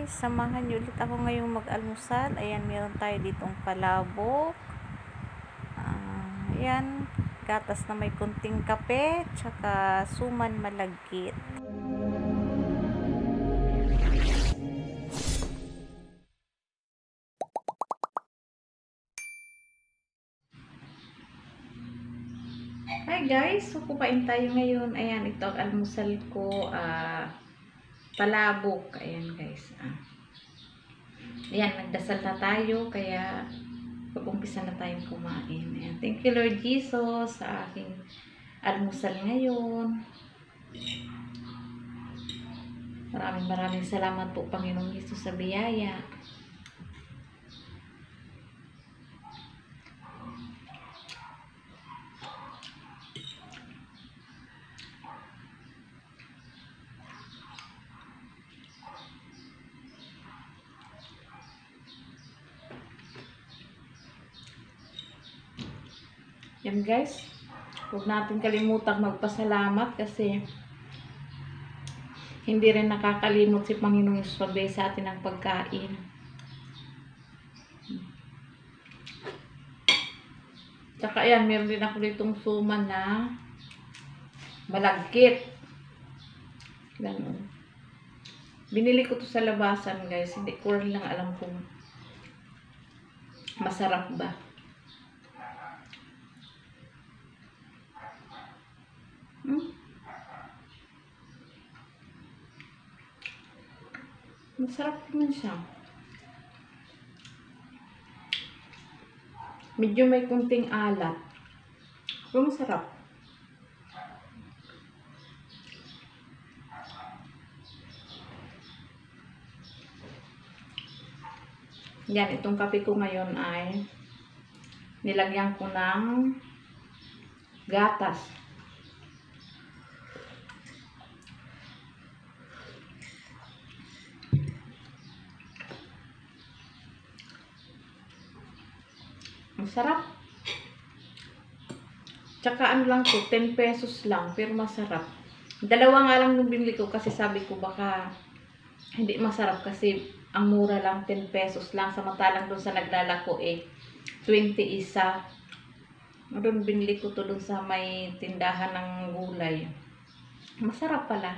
guys, samahan niyo ulit ako ngayong mag-almusal. Ayan, meron tayo ditong palabok. Ayan, gatas na may kunting kape, tsaka suman malagkit. Hi guys, so kumain tayo ngayon. Ayan, ito ang almusal ko. Palabok. Ayan guys. Ayan, nagdasal na tayo. Kaya pag-umpisa na tayong kumain. Ayan, thank you Lord Jesus sa aking almusal ngayon. Maraming salamat po Panginoong Jesus sa biyaya. Yan guys, huwag natin kalimutang magpasalamat kasi hindi rin nakakalimot si Panginoong Jesus pagbigay sa atin ng pagkain. Tsaka yan, meron din ako ditong suman na malagkit. Ganun. Binili ko to sa labasan guys, hindi ko rin lang alam kung masarap ba. Masarap naman siya. Medyo may kunting alat. Pero masarap. Yan, itong kape ko ngayon ay nilagyan ko ng gatas. Masarap. Tsaka ano lang to, 10 pesos lang, pero masarap. Dalawa nga lang yung binili ko kasi sabi ko baka hindi masarap kasi ang mura lang, 10 pesos lang. Samantalang doon sa naglalako 20 isa. Doon binili ko to doon sa may tindahan ng gulay. Masarap pala.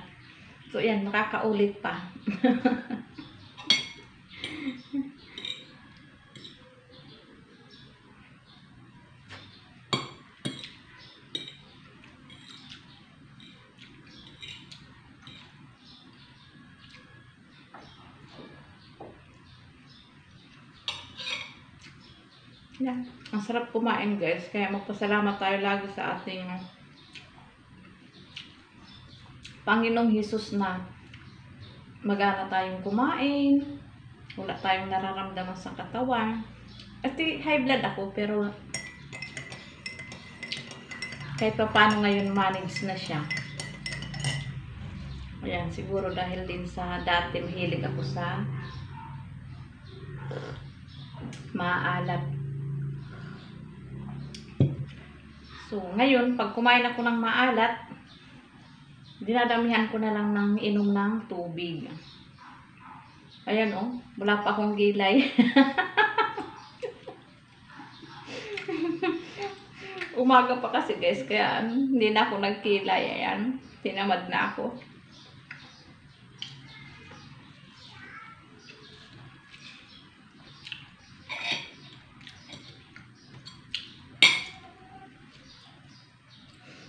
So yan, makakaulit pa. Yan. Ang sarap kumain guys. Kaya magpasalamat tayo lagi sa ating Panginoong Jesus na magana tayong kumain. Wala tayong nararamdaman sa katawan. At high blood ako pero kahit pa paano ngayon manage na siya. Ayan, siguro dahil din sa dati mahilig ako sa maalat. So, ngayon, pag kumain ako ng maalat, dinadamihan ko na lang ng inom ng tubig. Ayan oh, wala pa akong gilay. Umaga pa kasi guys, kaya hindi na ako nagkilay. Ayan, tinamad na ako.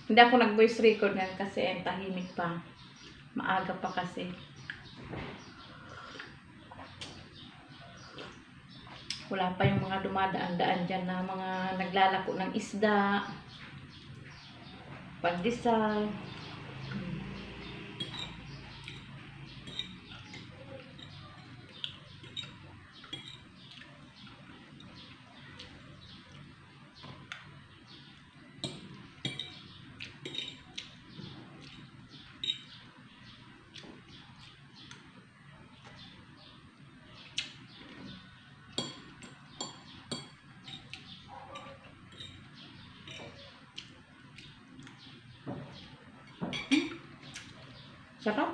Hindi ako nag-voice record yan kasi tahimik pa. Maaga pa kasi. Wala pa yung mga dumadaan-daan dyan na mga naglalako ng isda, pandesal. Sarap.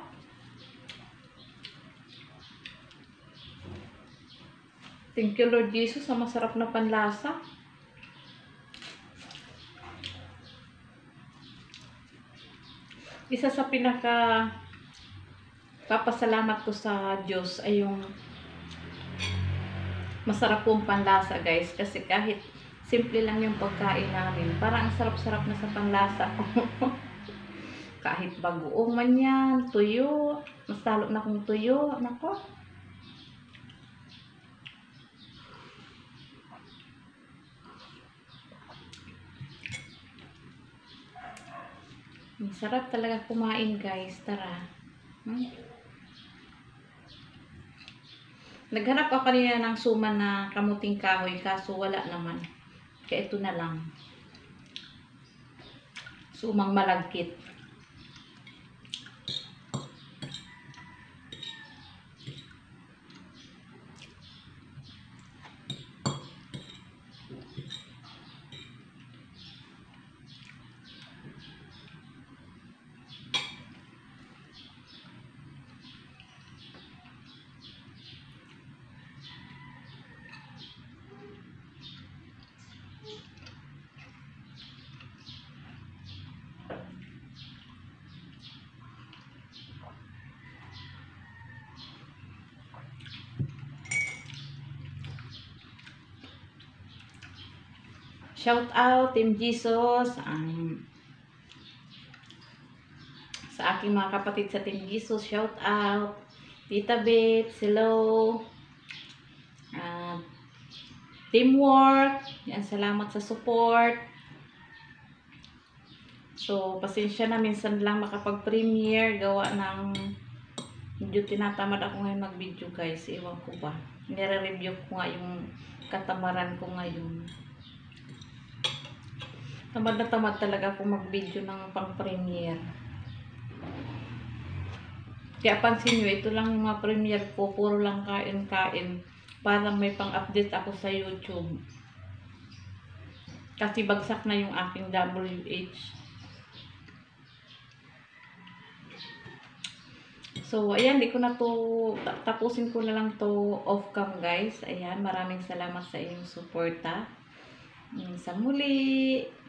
Thank you Lord Jesus sa masarap na panlasa. Isa sa pinaka papasalamat ko sa Diyos ay yung masarap pong panlasa guys. Kasi kahit simple lang yung pagkain namin, parang ang sarap-sarap na sa panlasa ko. Kahit bagoong man yan, tuyo, mas talo na kong tuyo, nako. Masarap talaga kumain guys, tara. Naghanap ako kanina ng suman na kamuting kahoy, kaso wala naman. Kaya ito na lang. Sumang malagkit. Shout out Team Jesus, sa aking mga kapatid sa Team Jesus, shout out. Tita Beth, hello. Teamwork, yan, salamat sa support. So, pasensya na, minsan lang makapag-premiere, gawa ng medyo tinatamad ako ngayon mag-video guys, iwan ko ba. Nire-review ko nga yung katamaran ko ngayon. Tamad na tamad talaga ako mag-video ng pang-premiere. Kaya pansin nyo, ito lang yung mga premiere ko, puro lang kain-kain. Para may pang-update ako sa YouTube. Kasi bagsak na yung aking WH. So, ayan, di ko na to, tapusin ko na lang to off-cam guys. Ayan, maraming salamat sa inyong suporta. Sa muli.